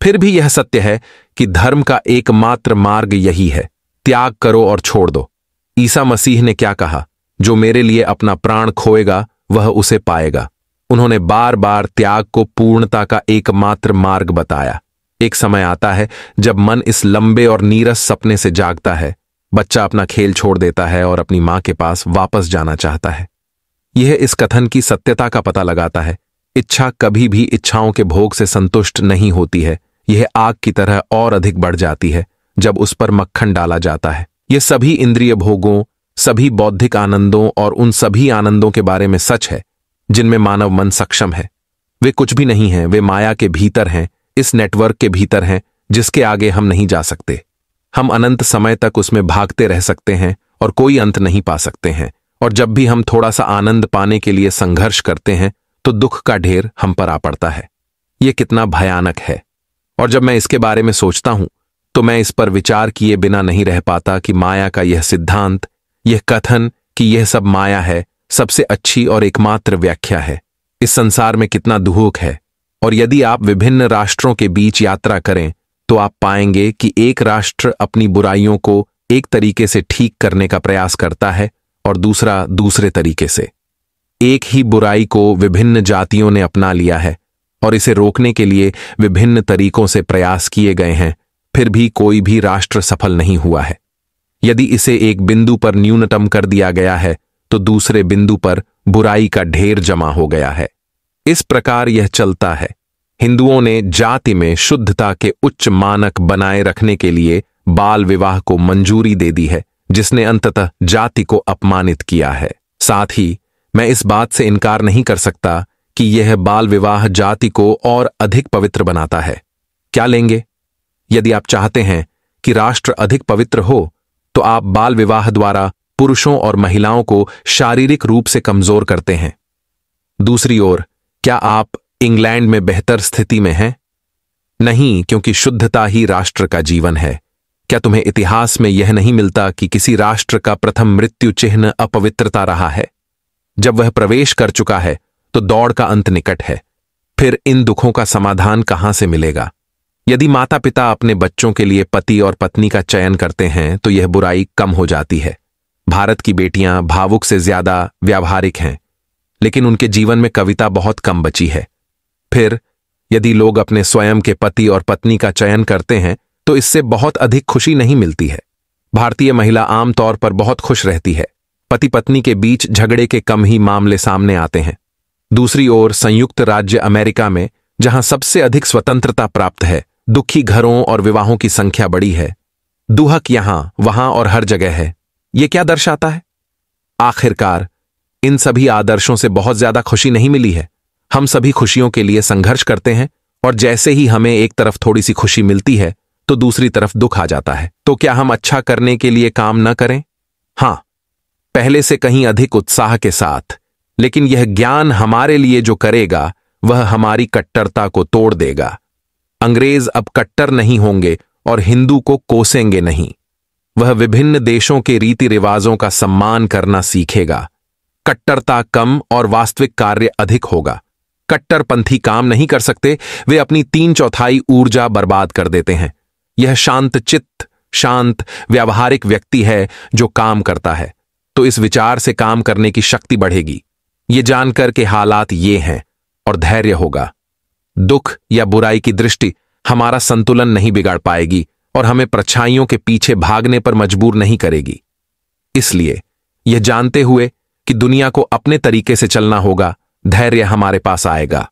फिर भी यह सत्य है कि धर्म का एकमात्र मार्ग यही है, त्याग करो और छोड़ दो। ईसा मसीह ने क्या कहा? जो मेरे लिए अपना प्राण खोएगा वह उसे पाएगा। उन्होंने बार बार त्याग को पूर्णता का एकमात्र मार्ग बताया। एक समय आता है जब मन इस लंबे और नीरस सपने से जागता है। बच्चा अपना खेल छोड़ देता है और अपनी मां के पास वापस जाना चाहता है। यह इस कथन की सत्यता का पता लगाता है। इच्छा कभी भी इच्छाओं के भोग से संतुष्ट नहीं होती है। यह आग की तरह और अधिक बढ़ जाती है जब उस पर मक्खन डाला जाता है। यह सभी इंद्रिय भोगों, सभी बौद्धिक आनंदों और उन सभी आनंदों के बारे में सच है जिनमें मानव मन सक्षम है। वे कुछ भी नहीं हैं, वे माया के भीतर हैं, इस नेटवर्क के भीतर हैं जिसके आगे हम नहीं जा सकते। हम अनंत समय तक उसमें भागते रह सकते हैं और कोई अंत नहीं पा सकते हैं, और जब भी हम थोड़ा सा आनंद पाने के लिए संघर्ष करते हैं तो दुख का ढेर हम पर आ पड़ता है। यह कितना भयानक है। और जब मैं इसके बारे में सोचता हूं तो मैं इस पर विचार किए बिना नहीं रह पाता कि माया का यह सिद्धांत, यह कथन कि यह सब माया है, सबसे अच्छी और एकमात्र व्याख्या है। इस संसार में कितना दुहूक है, और यदि आप विभिन्न राष्ट्रों के बीच यात्रा करें तो आप पाएंगे कि एक राष्ट्र अपनी बुराइयों को एक तरीके से ठीक करने का प्रयास करता है और दूसरा दूसरे तरीके से। एक ही बुराई को विभिन्न जातियों ने अपना लिया है और इसे रोकने के लिए विभिन्न तरीकों से प्रयास किए गए हैं, फिर भी कोई भी राष्ट्र सफल नहीं हुआ है। यदि इसे एक बिंदु पर न्यूनतम कर दिया गया है तो दूसरे बिंदु पर बुराई का ढेर जमा हो गया है। इस प्रकार यह चलता है। हिंदुओं ने जाति में शुद्धता के उच्च मानक बनाए रखने के लिए बाल विवाह को मंजूरी दे दी है, जिसने अंततः जाति को अपमानित किया है। साथ ही मैं इस बात से इनकार नहीं कर सकता कि यह बाल विवाह जाति को और अधिक पवित्र बनाता है। क्या लेंगे? यदि आप चाहते हैं कि राष्ट्र अधिक पवित्र हो तो आप बाल विवाह द्वारा पुरुषों और महिलाओं को शारीरिक रूप से कमजोर करते हैं। दूसरी ओर, क्या आप इंग्लैंड में बेहतर स्थिति में हैं? नहीं, क्योंकि शुद्धता ही राष्ट्र का जीवन है। क्या तुम्हें इतिहास में यह नहीं मिलता कि किसी राष्ट्र का प्रथम मृत्यु चिन्ह अपवित्रता रहा है? जब वह प्रवेश कर चुका है तो दौड़ का अंत निकट है। फिर इन दुखों का समाधान कहां से मिलेगा? यदि माता पिता अपने बच्चों के लिए पति और पत्नी का चयन करते हैं तो यह बुराई कम हो जाती है। भारत की बेटियां भावुक से ज्यादा व्यावहारिक हैं, लेकिन उनके जीवन में कविता बहुत कम बची है। फिर यदि लोग अपने स्वयं के पति और पत्नी का चयन करते हैं तो इससे बहुत अधिक खुशी नहीं मिलती है। भारतीय महिला आमतौर पर बहुत खुश रहती है। पति पत्नी के बीच झगड़े के कम ही मामले सामने आते हैं। दूसरी ओर संयुक्त राज्य अमेरिका में, जहां सबसे अधिक स्वतंत्रता प्राप्त है, दुखी घरों और विवाहों की संख्या बड़ी है। दुहक यहां वहां और हर जगह है। यह क्या दर्शाता है? आखिरकार इन सभी आदर्शों से बहुत ज्यादा खुशी नहीं मिली है। हम सभी खुशियों के लिए संघर्ष करते हैं और जैसे ही हमें एक तरफ थोड़ी सी खुशी मिलती है तो दूसरी तरफ दुख आ जाता है। तो क्या हम अच्छा करने के लिए काम न करें? हां, पहले से कहीं अधिक उत्साह के साथ। लेकिन यह ज्ञान हमारे लिए जो करेगा वह हमारी कट्टरता को तोड़ देगा। अंग्रेज अब कट्टर नहीं होंगे और हिंदू को कोसेंगे नहीं। वह विभिन्न देशों के रीति रिवाजों का सम्मान करना सीखेगा। कट्टरता कम और वास्तविक कार्य अधिक होगा। कट्टरपंथी काम नहीं कर सकते, वे अपनी 3/4 ऊर्जा बर्बाद कर देते हैं। यह शांत चित्त, शांत व्यावहारिक व्यक्ति है जो काम करता है, तो इस विचार से काम करने की शक्ति बढ़ेगी। ये जानकर के हालात ये हैं और धैर्य होगा। दुख या बुराई की दृष्टि हमारा संतुलन नहीं बिगाड़ पाएगी और हमें परछाइयों के पीछे भागने पर मजबूर नहीं करेगी। इसलिए यह जानते हुए कि दुनिया को अपने तरीके से चलना होगा, धैर्य हमारे पास आएगा।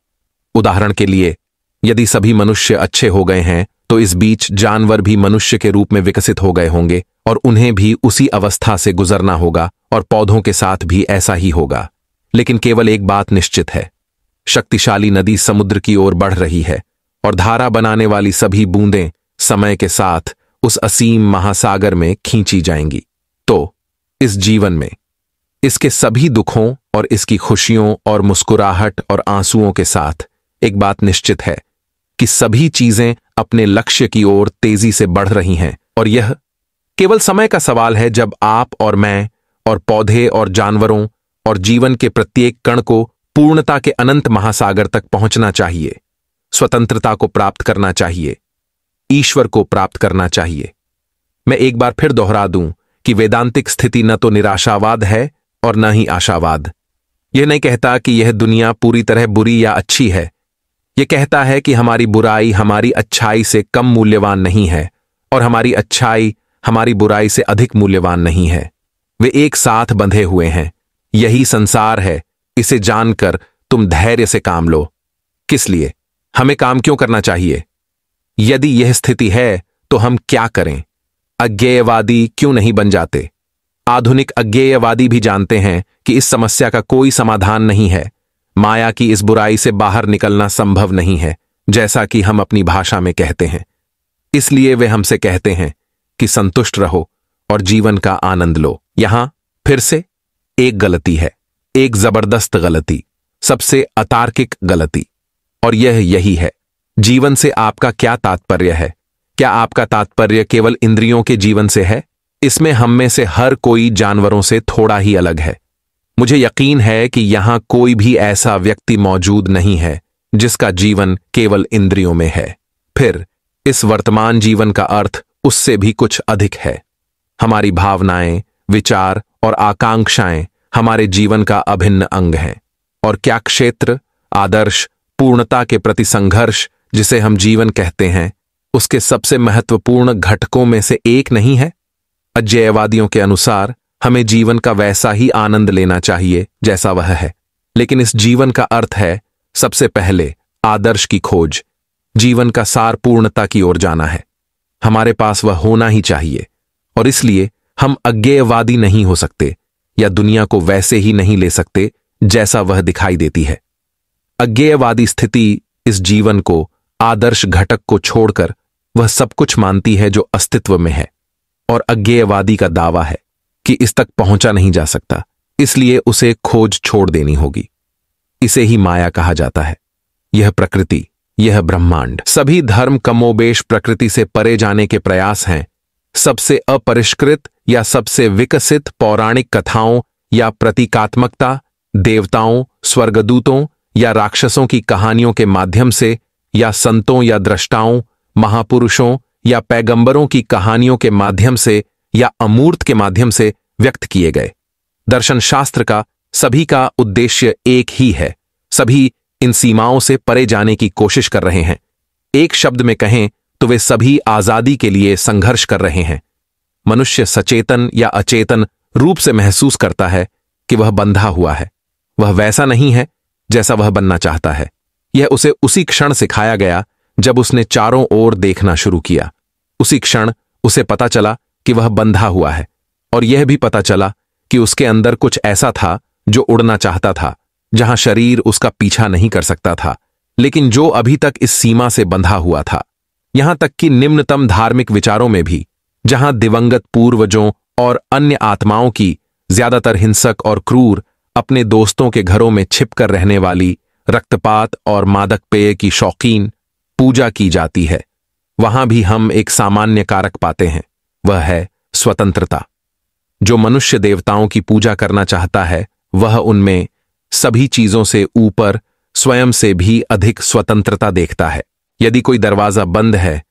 उदाहरण के लिए, यदि सभी मनुष्य अच्छे हो गए हैं तो इस बीच जानवर भी मनुष्य के रूप में विकसित हो गए होंगे और उन्हें भी उसी अवस्था से गुजरना होगा, और पौधों के साथ भी ऐसा ही होगा। लेकिन केवल एक बात निश्चित है, शक्तिशाली नदी समुद्र की ओर बढ़ रही है और धारा बनाने वाली सभी बूंदें समय के साथ उस असीम महासागर में खींची जाएंगी। तो इस जीवन में इसके सभी दुखों और इसकी खुशियों और मुस्कुराहट और आंसुओं के साथ एक बात निश्चित है कि सभी चीजें अपने लक्ष्य की ओर तेजी से बढ़ रही हैं, और यह केवल समय का सवाल है जब आप और मैं और पौधे और जानवरों और जीवन के प्रत्येक कण को पूर्णता के अनंत महासागर तक पहुंचना चाहिए, स्वतंत्रता को प्राप्त करना चाहिए, ईश्वर को प्राप्त करना चाहिए। मैं एक बार फिर दोहरा दूं कि वेदांतिक स्थिति न तो निराशावाद है और न ही आशावाद। यह नहीं कहता कि यह दुनिया पूरी तरह बुरी या अच्छी है। यह कहता है कि हमारी बुराई हमारी अच्छाई से कम मूल्यवान नहीं है और हमारी अच्छाई हमारी बुराई से अधिक मूल्यवान नहीं है। वे एक साथ बंधे हुए हैं। यही संसार है। इसे जानकर तुम धैर्य से काम लो। किस लिए? हमें काम क्यों करना चाहिए? यदि यह स्थिति है तो हम क्या करें? अज्ञेयवादी क्यों नहीं बन जाते? आधुनिक अज्ञेयवादी भी जानते हैं कि इस समस्या का कोई समाधान नहीं है। माया की इस बुराई से बाहर निकलना संभव नहीं है, जैसा कि हम अपनी भाषा में कहते हैं। इसलिए वे हमसे कहते हैं कि संतुष्ट रहो और जीवन का आनंद लो। यहां फिर से एक गलती है, एक जबरदस्त गलती, सबसे अतार्किक गलती, और यह यही है। जीवन से आपका क्या तात्पर्य है? क्या आपका तात्पर्य केवल इंद्रियों के जीवन से है? इसमें हम में से हर कोई जानवरों से थोड़ा ही अलग है। मुझे यकीन है कि यहां कोई भी ऐसा व्यक्ति मौजूद नहीं है जिसका जीवन केवल इंद्रियों में है। फिर इस वर्तमान जीवन का अर्थ उससे भी कुछ अधिक है। हमारी भावनाएं, विचार और आकांक्षाएं हमारे जीवन का अभिन्न अंग हैं। और क्या क्षेत्र, आदर्श, पूर्णता के प्रति संघर्ष जिसे हम जीवन कहते हैं, उसके सबसे महत्वपूर्ण घटकों में से एक नहीं है? अज्ञेयवादियों के अनुसार हमें जीवन का वैसा ही आनंद लेना चाहिए जैसा वह है, लेकिन इस जीवन का अर्थ है सबसे पहले आदर्श की खोज। जीवन का सार पूर्णता की ओर जाना है। हमारे पास वह होना ही चाहिए, और इसलिए हम अज्ञेयवादी नहीं हो सकते या दुनिया को वैसे ही नहीं ले सकते जैसा वह दिखाई देती है। अज्ञेयवादी स्थिति इस जीवन को, आदर्श घटक को छोड़कर वह सब कुछ मानती है जो अस्तित्व में है, और अज्ञेयवादी का दावा है कि इस तक पहुंचा नहीं जा सकता, इसलिए उसे खोज छोड़ देनी होगी। इसे ही माया कहा जाता है। यह प्रकृति, यह ब्रह्मांड, सभी धर्म कमोबेश प्रकृति से परे जाने के प्रयास हैं। सबसे अपरिष्कृत या सबसे विकसित पौराणिक कथाओं या प्रतीकात्मकता, देवताओं, स्वर्गदूतों या राक्षसों की कहानियों के माध्यम से, या संतों या द्रष्टाओं, महापुरुषों या पैगंबरों की कहानियों के माध्यम से, या अमूर्त के माध्यम से व्यक्त किए गए। दर्शन शास्त्र का सभी का उद्देश्य एक ही है। सभी इन सीमाओं से परे जाने की कोशिश कर रहे हैं। एक शब्द में कहें तो वे सभी आजादी के लिए संघर्ष कर रहे हैं। मनुष्य सचेतन या अचेतन रूप से महसूस करता है कि वह बंधा हुआ है। वह वैसा नहीं है जैसा वह बनना चाहता है। यह उसे उसी क्षण सिखाया गया जब उसने चारों ओर देखना शुरू किया। उसी क्षण उसे पता चला कि वह बंधा हुआ है, और यह भी पता चला कि उसके अंदर कुछ ऐसा था जो उड़ना चाहता था, जहां शरीर उसका पीछा नहीं कर सकता था, लेकिन जो अभी तक इस सीमा से बंधा हुआ था। यहां तक कि निम्नतम धार्मिक विचारों में भी, जहां दिवंगत पूर्वजों और अन्य आत्माओं की, ज्यादातर हिंसक और क्रूर, अपने दोस्तों के घरों में छिपकर रहने वाली, रक्तपात और मादक पेय की शौकीन पूजा की जाती है, वहां भी हम एक सामान्य कारक पाते हैं। वह है स्वतंत्रता। जो मनुष्य देवताओं की पूजा करना चाहता है, वह उनमें सभी चीजों से ऊपर स्वयं से भी अधिक स्वतंत्रता देखता है। यदि कोई दरवाजा बंद है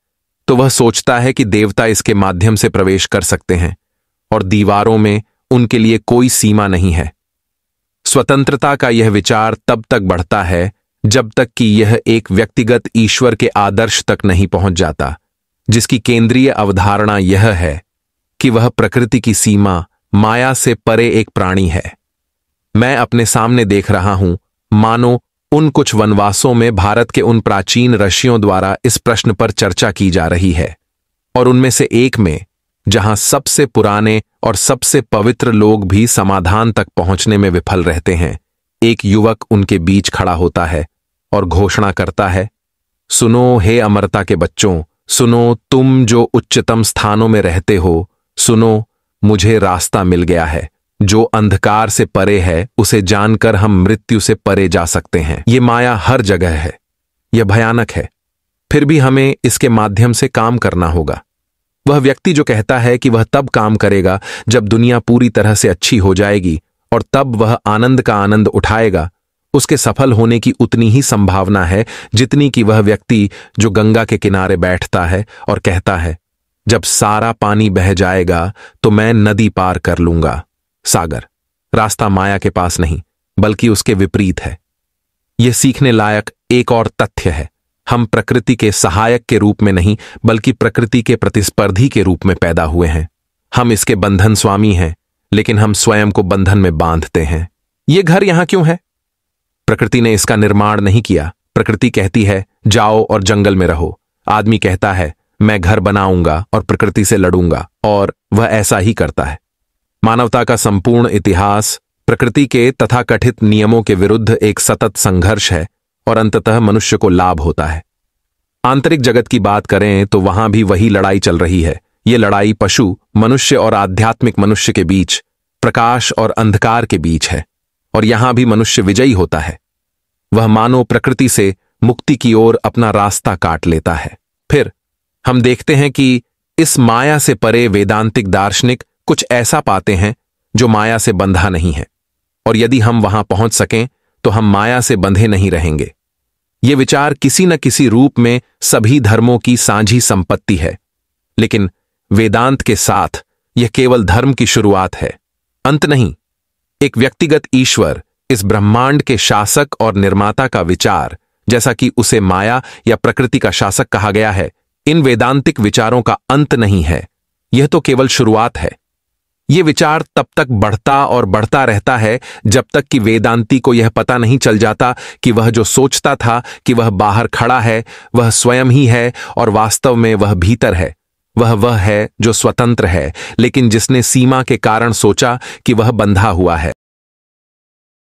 तो वह सोचता है कि देवता इसके माध्यम से प्रवेश कर सकते हैं, और दीवारों में उनके लिए कोई सीमा नहीं है। स्वतंत्रता का यह विचार तब तक बढ़ता है जब तक कि यह एक व्यक्तिगत ईश्वर के आदर्श तक नहीं पहुंच जाता, जिसकी केंद्रीय अवधारणा यह है कि वह प्रकृति की सीमा, माया से परे एक प्राणी है। मैं अपने सामने देख रहा हूं मानो उन कुछ वनवासों में भारत के उन प्राचीन ऋषियों द्वारा इस प्रश्न पर चर्चा की जा रही है, और उनमें से एक में, जहां सबसे पुराने और सबसे पवित्र लोग भी समाधान तक पहुंचने में विफल रहते हैं, एक युवक उनके बीच खड़ा होता है और घोषणा करता है, सुनो हे अमरता के बच्चों, सुनो तुम जो उच्चतम स्थानों में रहते हो, सुनो मुझे रास्ता मिल गया है। जो अंधकार से परे है उसे जानकर हम मृत्यु से परे जा सकते हैं। ये माया हर जगह है। यह भयानक है, फिर भी हमें इसके माध्यम से काम करना होगा। वह व्यक्ति जो कहता है कि वह तब काम करेगा जब दुनिया पूरी तरह से अच्छी हो जाएगी और तब वह आनंद का आनंद उठाएगा, उसके सफल होने की उतनी ही संभावना है जितनी कि वह व्यक्ति जो गंगा के किनारे बैठता है और कहता है, जब सारा पानी बह जाएगा तो मैं नदी पार कर लूंगा। सागर, रास्ता माया के पास नहीं बल्कि उसके विपरीत है। यह सीखने लायक एक और तथ्य है। हम प्रकृति के सहायक के रूप में नहीं बल्कि प्रकृति के प्रतिस्पर्धी के रूप में पैदा हुए हैं। हम इसके बंधन स्वामी हैं, लेकिन हम स्वयं को बंधन में बांधते हैं। यह घर यहां क्यों है? प्रकृति ने इसका निर्माण नहीं किया। प्रकृति कहती है जाओ और जंगल में रहो। आदमी कहता है मैं घर बनाऊंगा और प्रकृति से लड़ूंगा, और वह ऐसा ही करता है। मानवता का संपूर्ण इतिहास प्रकृति के तथाकथित नियमों के विरुद्ध एक सतत संघर्ष है, और अंततः मनुष्य को लाभ होता है। आंतरिक जगत की बात करें तो वहां भी वही लड़ाई चल रही है। ये लड़ाई पशु, मनुष्य और आध्यात्मिक मनुष्य के बीच, प्रकाश और अंधकार के बीच है, और यहां भी मनुष्य विजयी होता है। वह मानो प्रकृति से मुक्ति की ओर अपना रास्ता काट लेता है। फिर हम देखते हैं कि इस माया से परे वेदांतिक दार्शनिक कुछ ऐसा पाते हैं जो माया से बंधा नहीं है, और यदि हम वहां पहुंच सकें तो हम माया से बंधे नहीं रहेंगे। ये विचार किसी न किसी रूप में सभी धर्मों की साझी संपत्ति है, लेकिन वेदांत के साथ यह केवल धर्म की शुरुआत है, अंत नहीं। एक व्यक्तिगत ईश्वर, इस ब्रह्मांड के शासक और निर्माता का विचार, जैसा कि उसे माया या प्रकृति का शासक कहा गया है, इन वेदांतिक विचारों का अंत नहीं है, यह तो केवल शुरुआत है। यह विचार तब तक बढ़ता और बढ़ता रहता है जब तक कि वेदांती को यह पता नहीं चल जाता कि वह जो सोचता था कि वह बाहर खड़ा है, वह स्वयं ही है और वास्तव में वह भीतर है। वह है जो स्वतंत्र है, लेकिन जिसने सीमा के कारण सोचा कि वह बंधा हुआ है।